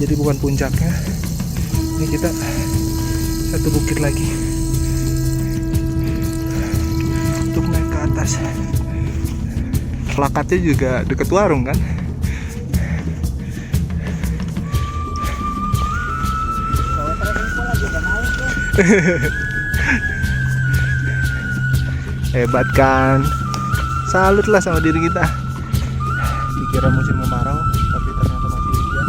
jadi bukan puncaknya. Ini kita satu bukit lagi untuk naik ke atas. Plakatnya juga deket warung kan. Hebat kan, salut lah sama diri kita. Dikira musim kemarau tapi ternyata masih hujan.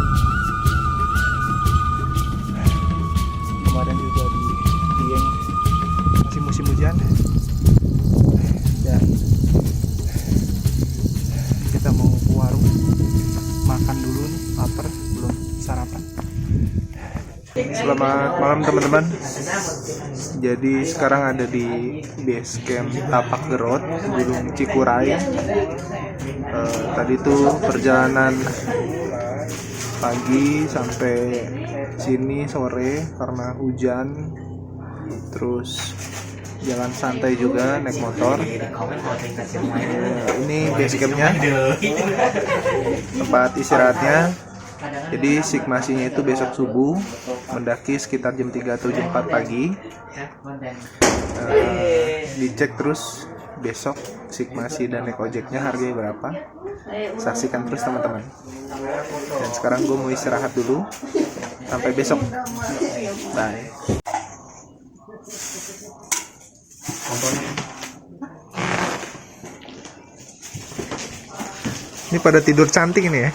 Kemarin juga di Dieng masih musim hujan. Dan kita mau ke warung makan dulu nih, lapar, belum sarapan. Selamat malam teman-teman. Jadi sekarang ada di base camp Tapak Gerot, Gunung Cikuray. Tadi tuh perjalanan pagi sampai sini sore karena hujan. Terus jalan santai juga naik motor. Ini base campnya, tempat istirahatnya. Jadi sikmasinya itu besok subuh, mendaki sekitar jam 3 atau jam 4 pagi. Dicek terus besok sikmasi dan naik ojeknya harganya berapa. Saksikan terus teman-teman. Dan sekarang gue mau istirahat dulu sampai besok. Bye. Ini pada tidur cantik ini ya.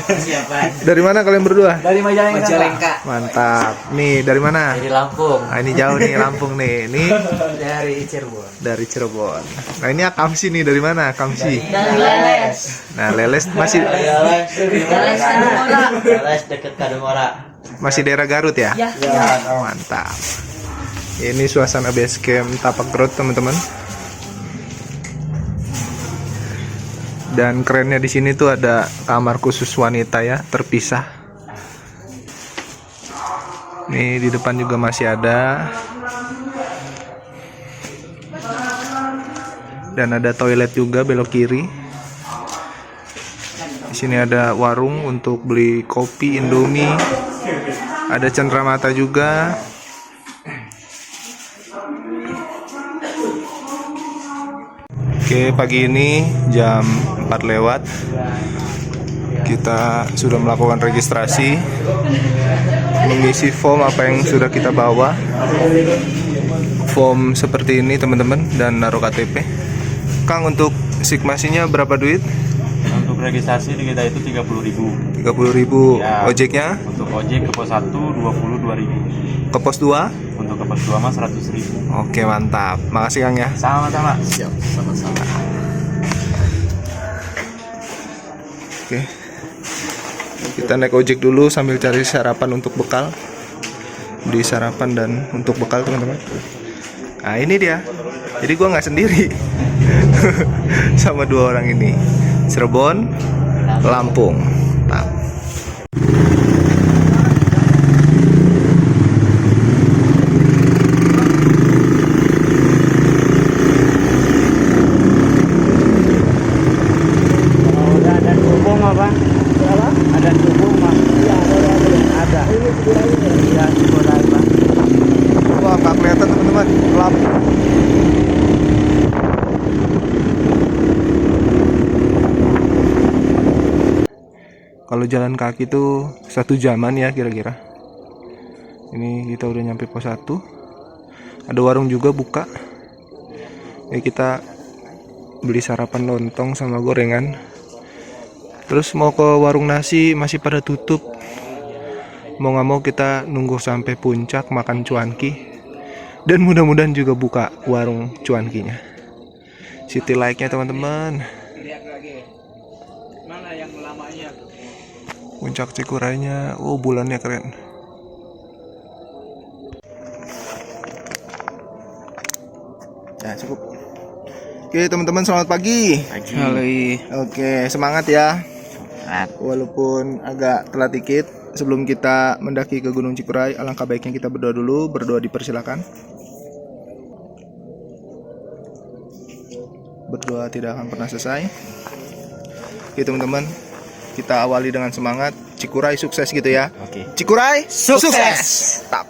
Siapa? Dari mana kalian berdua? Dari Majalengka. Mantap. Nih dari mana? Dari Lampung. Nah, ini jauh nih Lampung nih. Ini Dari Cirebon. dari Cirebon. Nah ini Akamsi nih, dari mana Akamsi? Dari Leles. Nah Leles masih Leles deket Kadungora. masih daerah Garut ya? Ya. Mantap. Ini suasana base camp Tapak Gerot teman-teman. Dan kerennya di sini tuh ada kamar khusus wanita ya, terpisah. Nih di depan juga masih ada. Dan ada toilet juga belok kiri. Di sini ada warung untuk beli kopi, Indomie. Ada cenderamata juga. Oke, pagi ini jam 4 lewat. Kita sudah melakukan registrasi, mengisi form apa yang sudah kita bawa. Form seperti ini teman-teman, dan naruh KTP. Kang, untuk sikmasinya berapa duit? Untuk registrasi di kita itu 30.000. 30.000. Ya. Ojeknya? Untuk ojek ke pos 1 22.000. Ke pos 2? Untuk ke pos 2 mah 100.000. Oke, mantap. Makasih Kang ya. Sama-sama. Siap, sama-sama. Oke. Kita naik ojek dulu sambil cari sarapan untuk bekal. Beli sarapan dan untuk bekal teman-teman. Nah ini dia. Jadi gua nggak sendiri. Sama dua orang ini. Cirebon, Lampung. Nah. Ada dukung mas. Iya ada. Ini Cikuray ini. Iya Cikuray mas. Wah, nggak kelihatan teman-teman. Gelap. Kalau jalan kaki tuh 1 jaman ya kira-kira. Ini kita udah nyampe pos 1. Ada warung juga buka. Kita beli sarapan lontong sama gorengan. Terus mau ke warung nasi masih pada tutup. Mau nggak mau kita nunggu sampai puncak makan cuanki. Dan mudah-mudahan juga buka warung cuankinya. City like-nya teman-teman. Puncak Cikuraynya, oh bulannya keren. Ya cukup. Oke teman-teman, selamat pagi. Pagi. Oke, semangat ya. Walaupun agak telat dikit, sebelum kita mendaki ke Gunung Cikuray, alangkah baiknya kita berdoa dulu. Berdoa dipersilakan. Berdoa tidak akan pernah selesai. Oke teman-teman, kita awali dengan semangat. Cikuray sukses gitu ya. Oke. Cikuray sukses. Tap.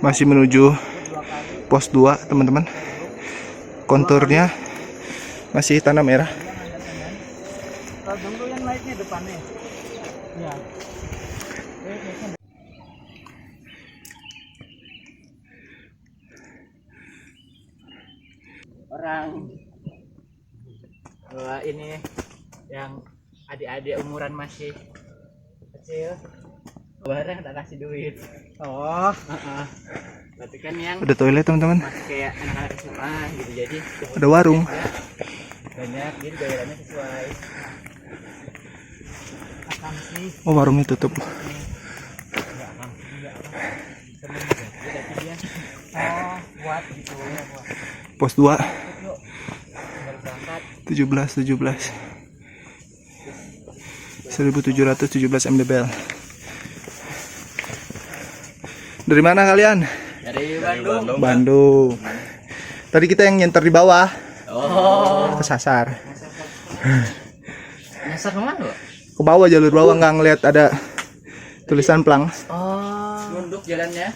Masih menuju pos 2 teman-teman. Konturnya masih tanah merah. Dulu yang naiknya depannya. Ya. Orang ini yang adik-adik umuran masih kecil bareng tak kasih duit. Oh, berarti kan yang Ada toilet teman-teman. masih kayak anak-anak SMA gitu, jadi Ada warung. banyak, jadi bayarannya sesuai. Akang sih Oh, warungnya tutup. jadi dia buat gitu ya, buat Pos 2 yuk baru berangkat 17 1717 mdbl. Dari mana kalian? dari Bandung. Bandung. Tadi kita yang nyenter di bawah. Oh, Kesasar. nyasar kemana lo? Ke bawah, jalur bawah, nggak ngeliat ada tulisan plang. Oh, nunduk jalannya.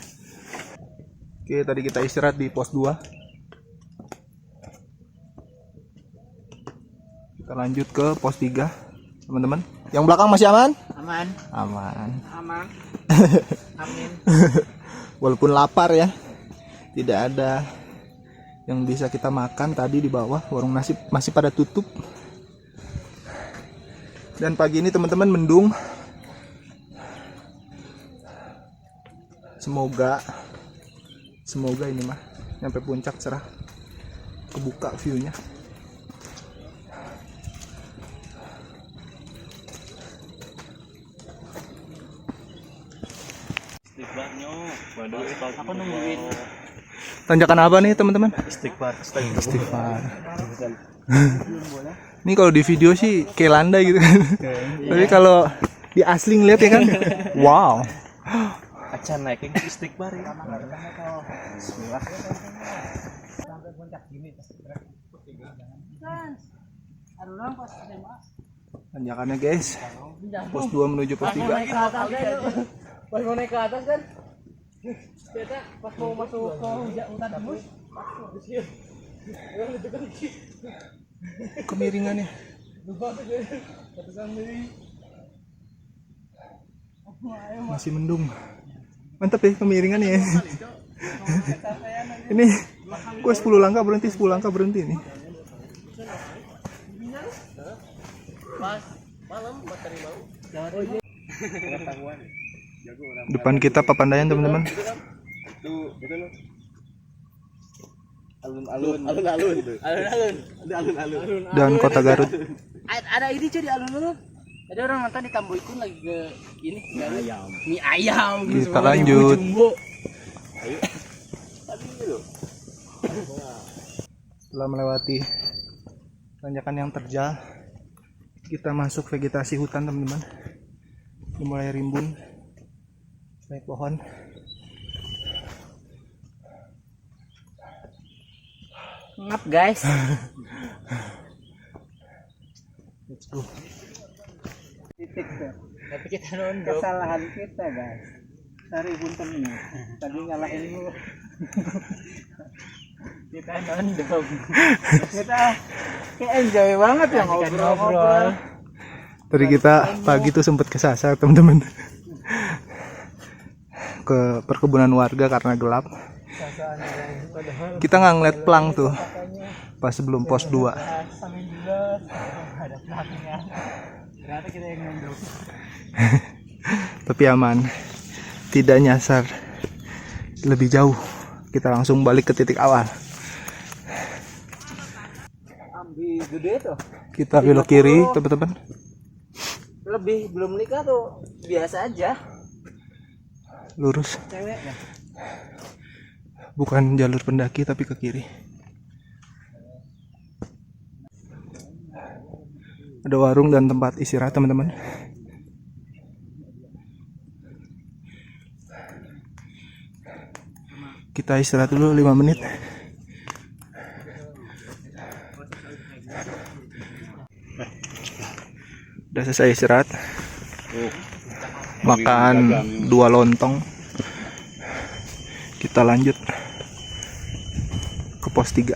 Oke, tadi kita istirahat di pos 2. Kita lanjut ke pos 3, teman-teman. Yang belakang masih aman? Aman, Aman. aman. Amin. Walaupun lapar ya, tidak ada yang bisa kita makan. Tadi di bawah warung nasi masih pada tutup. Dan pagi ini teman-teman mendung. Semoga ini mah nyampe puncak cerah, kebuka viewnya. Aku nungguin. Tanjakan apa nih teman-teman? Istighfar. Istighfar. Ini kalau di video sih kayak landai gitu kan. Tapi kalau di asli ngeliat ya kan, wow. Acan naikin istighfar ya. Tanjakannya guys. Pos 2 menuju pos 3. Pas mau naik ke atas kan, kita pas mau masuk ke hutan tembus, Kemiringannya. Masih mendung. Mantap ya kemiringannya ya. Ini gue 10 langkah berhenti, 10 langkah berhenti nih. Depan kita Papandayan teman-teman. alun-alun. Dan Kota Garut. Ada ini cuy di alun-alun. Ada orang nonton di Tamboikun lagi ke ini mie ayam gitu. Kita lanjut. Jumbo. Setelah melewati tanjakan yang terjal, kita masuk vegetasi hutan teman-teman. Ini mulai rimbun, naik pohon. Ngap guys. Let's go. Titik tuh. Tapi kita nunduk. Kesalahan kita guys. Cari buntemnya. Tadi nyalahin lu. Kita nunduk. Kita kayak enjoy banget ya ngobrol-ngobrol. Tadi kita pagi tuh sempat kesasar teman-teman. Ke perkebunan warga karena gelap. Kita nggak ngeliat plang tuh pas sebelum pos 2. Sambil juga ada pelangnya. Ternyata kita yang nunduk. Tapi aman, tidak nyasar lebih jauh. Kita langsung balik ke titik awal. Ambil gede tuh. Kita belok kiri teman-teman. Lebih belum nikah tuh biasa aja. Lurus, Cewek ya. bukan jalur pendaki tapi ke kiri. Ada warung dan tempat istirahat teman-teman. Kita istirahat dulu 5 menit. Udah selesai istirahat. Makan 2 lontong. Kita lanjut ke pos 3.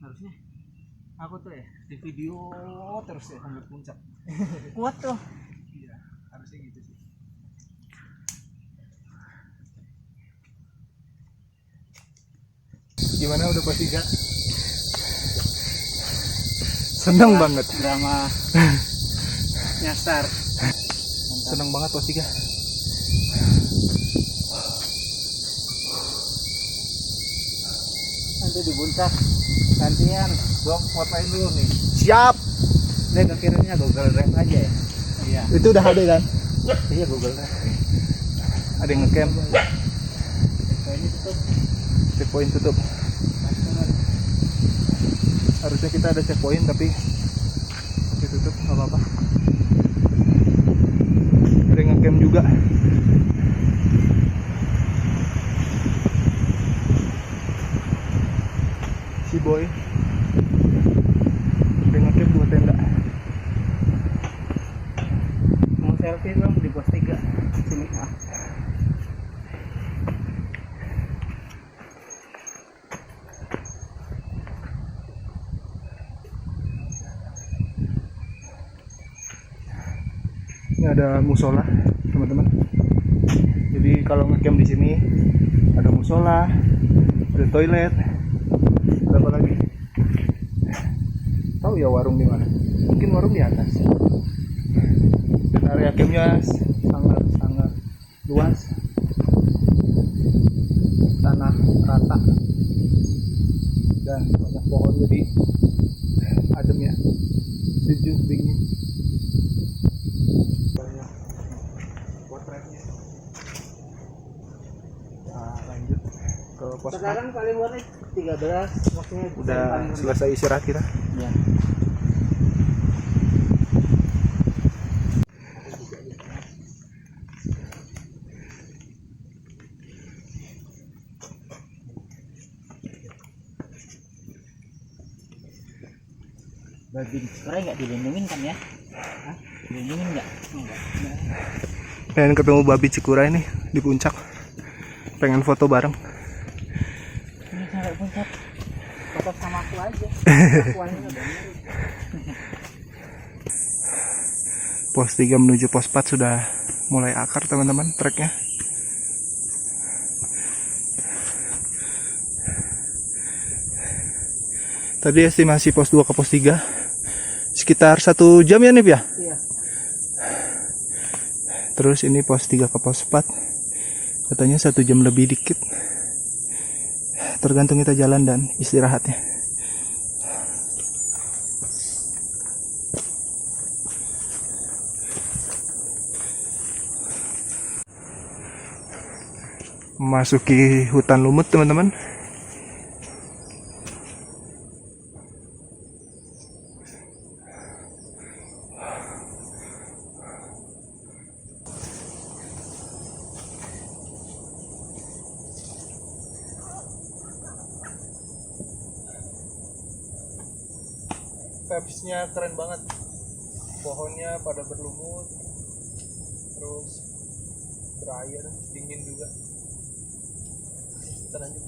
Harusnya aku tuh ya di video terus ya sampai puncak. Kuat tuh. Iya, harusnya gitu sih. Gimana udah pos 3? Seneng banget. Drama nyasar. Seneng banget pos 3. Nanti di puncak gantian Dok, fotoin dulu nih. Siap. deh kekirimnya Google Drive aja ya. Iya. Itu udah ada kan? Iya Google Drive. Ada yang ngecamp. Ini tutup. Checkpoint tutup. Harusnya kita ada checkpoint tapi masih tutup, nggak apa-apa. Ada yang ngecamp juga. Si boy ada yang ngecamp 2 tenda. Mau selfie dong di pos 3. Sini ah. Ini ada musola, teman-teman. Jadi kalau ngecamp di sini ada musola, ada toilet, ada apa lagi? Tahu ya warung di mana? Mungkin warung di atas. Dan area campnya sangat luas, tanah rata, dan banyak pohon, jadi adem ya, sejuk dingin. Banyak potretnya. Nah, lanjut ke pos 4. Sekarang paling murah 13 maksudnya Udah selesai istirahat kita. ya. Babi keren nggak dilindungin kan ya? Hah? Dilindungin nggak? Enggak. Pengen ketemu babi Cikura ini di puncak. Pengen foto bareng. Ini sampai puncak. Foto sama aku aja. Aku aja udah mirip. Pos 3 menuju pos 4 sudah mulai akar, teman-teman, treknya. Tadi estimasi pos 2 ke pos 3 sekitar 1 jam ya Nip ya? Iya. Terus ini pos 3 ke pos 4 katanya 1 jam lebih dikit. Tergantung kita jalan dan istirahatnya. Memasuki hutan lumut, teman-teman. Vibes-nya keren banget. Pohonnya pada berlumut, terus berair, dingin juga. Kita lanjut.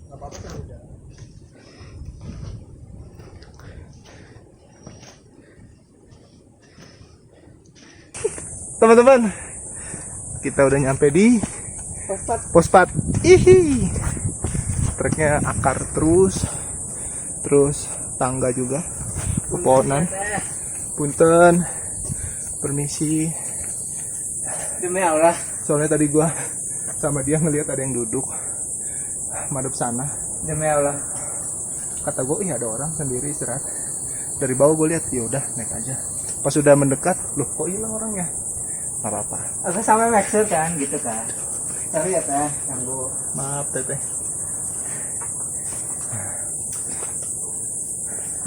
Gak apa-apa kan udah. Teman-teman, kita udah nyampe di pos 4. Ihi. Treknya akar terus tangga juga, pepohonan. Punten, permisi. Demi Allah. Soalnya tadi gua sama dia ngelihat ada yang duduk madep sana. Demi Allah. Kata gua, iya ada orang sendiri istirahat. Dari bawah gue lihat, ya udah naik aja. Pas sudah mendekat, loh kok hilang orangnya? Gak apa-apa. Aku sama Maxer kan gitu kan. Sorry ya teh, ganggu. Maaf teteh.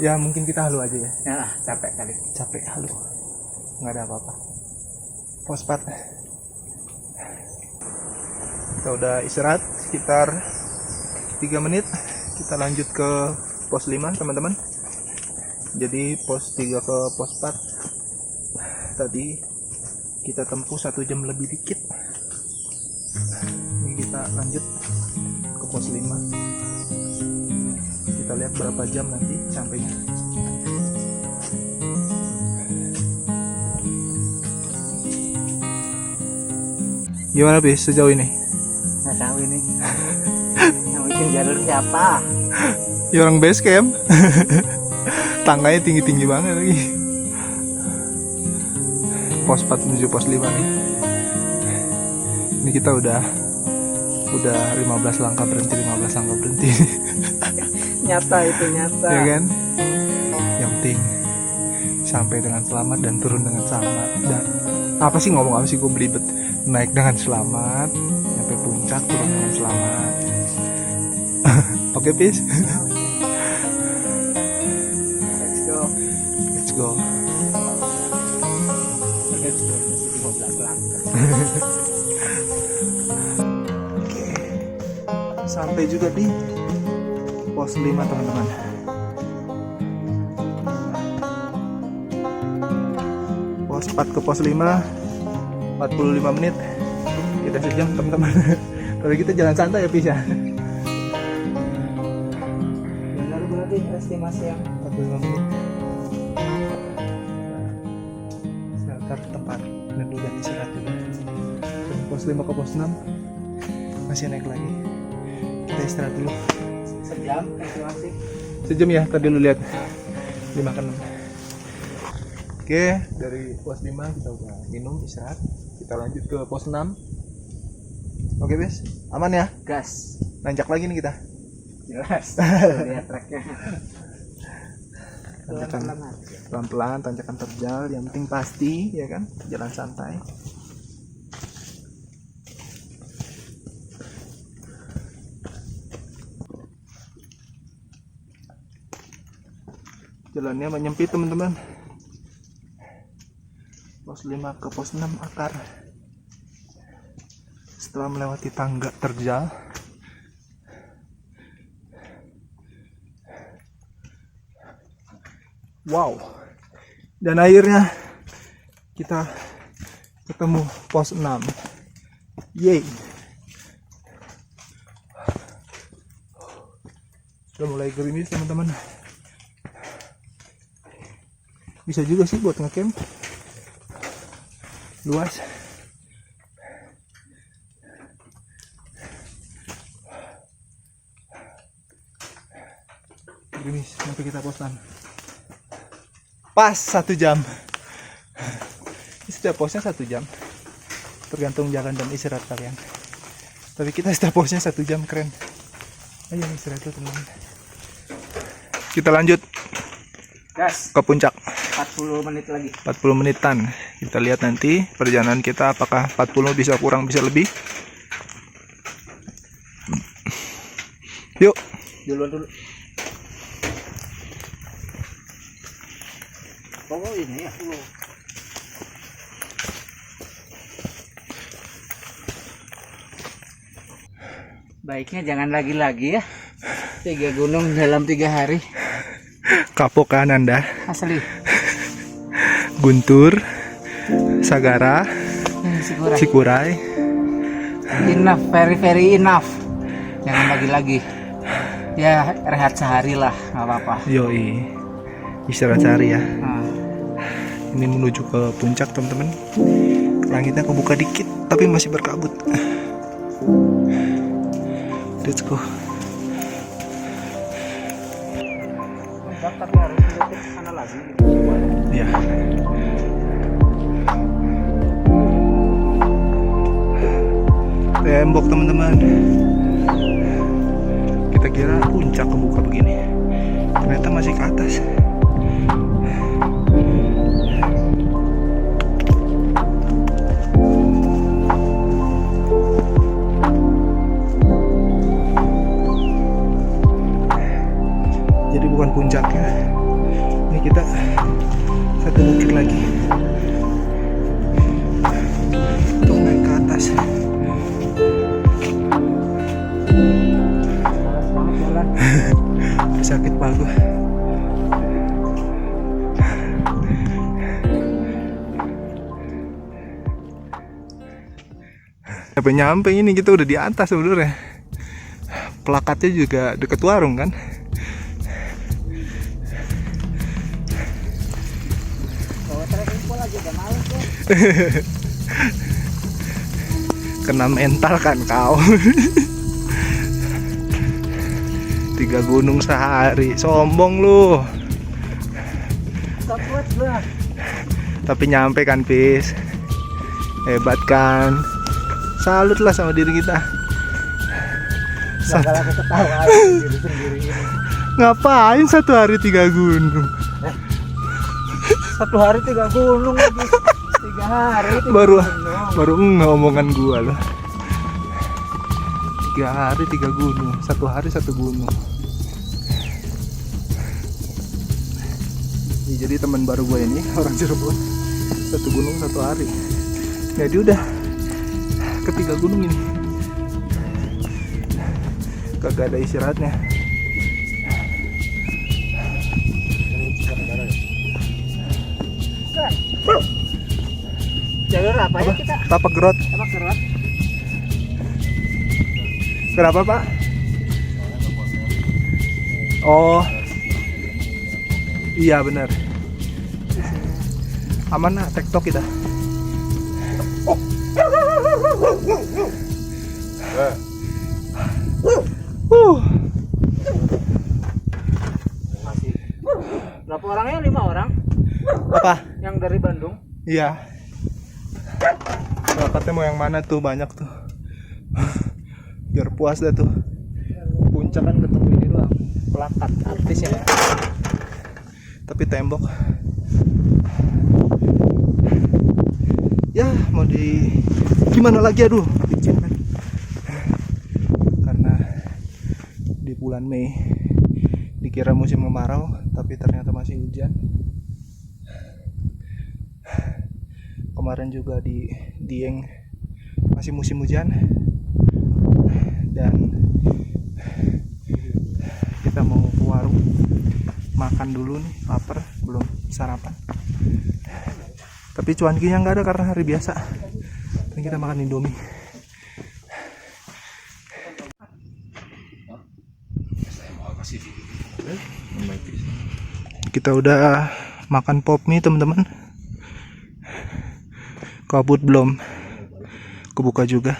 Ya mungkin kita halu aja ya. Ya, capek kali. Capek halu. Nggak ada apa-apa. Pos 4. Kita udah istirahat sekitar 3 menit. Kita lanjut ke pos 5 teman-teman. Jadi pos 3 ke pos 4 tadi kita tempuh 1 jam lebih dikit. Ini kita lanjut ke pos 5. Kita lihat berapa jam nanti sampainya. Gimana bis sejauh ini? Nggak tahu ini. Yang bikin jalur siapa? Ya orang base camp. Tangganya tinggi-tinggi banget lagi. Pos 4 menuju pos 5 nih. Ini kita udah 15 langkah berhenti, 15 langkah berhenti. Nyata itu nyata. Ya kan? Yang penting sampai dengan selamat dan turun dengan selamat. Dan apa sih ngomong apa sih gue belibet. Naik dengan selamat, sampai puncak turun dengan selamat. Oke, Pis. Let's go. Let's go. Let's go. Masih 15 langkah. Oke. Sampai juga di pos 5 teman-teman. Pos 4 ke pos 5 45 menit. Kita sejam teman-teman. Tapi kita jalan santai ya Pis ya. Benar berarti estimasi yang 45 menit. Shelter tempat neduh dan istirahat juga. Dari pos 5 ke pos 6 masih naik lagi. Kita istirahat dulu. sejam estimasi. Sejam ya tadi lu lihat 5 ke 6. Oke, dari pos 5 kita udah minum istirahat. Kita lanjut ke pos 6. Oke, Bes. Aman ya? Gas. Nanjak lagi nih kita. Jelas. Lihat treknya. Tanjakan pelan-pelan, tanjakan terjal, yang penting pasti ya kan, jalan santai. Jalannya menyempit teman-teman. Pos 5 ke pos 6 akar. Setelah melewati tangga terjal, wow, dan akhirnya kita ketemu pos 6. Yeay. Sudah mulai gerimis teman-teman. Bisa juga sih buat ngecamp. Luas. Gerimis sampai kita pos 6. Pas 1 jam. Setiap posnya 1 jam. Tergantung jalan dan istirahat kalian. Tapi kita setiap posnya 1 jam, keren. Ayo istirahat dulu teman-teman. Kita lanjut Gas. ke puncak. 40 menit lagi. 40 menitan. Kita lihat nanti perjalanan kita apakah 40 bisa kurang bisa lebih. Yuk. Dulu. Oh ini ya dulu. Baiknya jangan lagi-lagi ya. 3 gunung dalam 3 hari. Kapok kan Anda? Asli. Guntur, Sagara, Sikurai. Cikuray. Enough, very enough. Jangan lagi-lagi. Ya rehat sehari lah, nggak apa-apa. Yoi. Istirahat sehari ya. Nah, Ini menuju ke puncak teman-teman. Langitnya kebuka dikit tapi masih berkabut. Let's go. puncak tapi harus sedikit ke sana lagi. Ya. Tembok teman-teman. Kita kira puncak kebuka begini. Ternyata masih ke atas. jadi bukan puncaknya. Ini kita satu bukit lagi untuk naik ke atas. Sakit paha. Sampai nyampe ini kita udah di atas sebenarnya. Plakatnya juga deket warung kan. Bawa trek info lagi udah males tuh. Kena mental kan kau. 3 gunung sehari, sombong lu. Tak kuat lah. Tapi nyampe kan, Pis. Hebat kan. Salut lah sama diri kita. Kalau aku ketawa diri sendiri ini. Ngapain 1 hari 3 gunung? 1 hari 3 gunung lagi. 3 hari 3 Baru gunung. baru omongan gua loh. 3 hari 3 gunung, 1 hari 1 gunung. Nih, jadi teman baru gue ini orang Cirebon, 1 gunung 1 hari. Jadi udah ke 3 gunung ini. Kagak ada istirahatnya. Jalur apa ya kita? Tapak Gerot. Apa kerat? Kenapa, Pak? Oh. Iya benar. Aman lah, TikTok kita. Berapa orangnya? 5 orang Apa? yang dari Bandung. Iya. Berangkatnya mau yang mana tuh? Banyak tuh. Biar puas dah tuh. Puncak kan ketemu ini doang, plakat artis ya. Tapi tembok. Ya mau di gimana lagi, aduh licin kan. Karena di bulan Mei dikira musim kemarau, tapi ternyata masih hujan. Kemarin juga di Dieng masih musim hujan. Dan kita mau ke warung makan dulu nih, lapar, belum sarapan. Tapi cuankinya nggak ada karena hari biasa. Dan kita makan Indomie. Kita udah makan pop mie teman-teman. Kabut belum kebuka juga.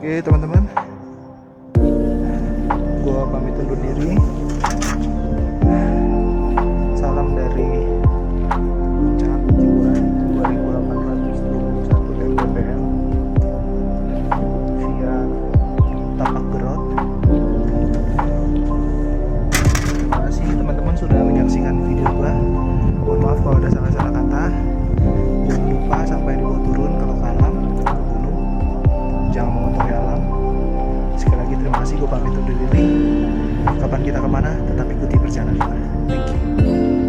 Oke teman-teman, gua pamit undur diri. Salam dari Puncak Ciburan 2821 mdpl via Tapak Gerot. Terima kasih teman-teman sudah menyaksikan video gua. Mohon maaf kalau ada salah-salah kata. Jangan lupa sampai dibawa turun kalau ke alam, ke gunung. Jangan mengotori alam. Sekali lagi terima kasih, gue pamit undur diri. Kapan kita kemana, tetap ikuti perjalanan kita. Thank you.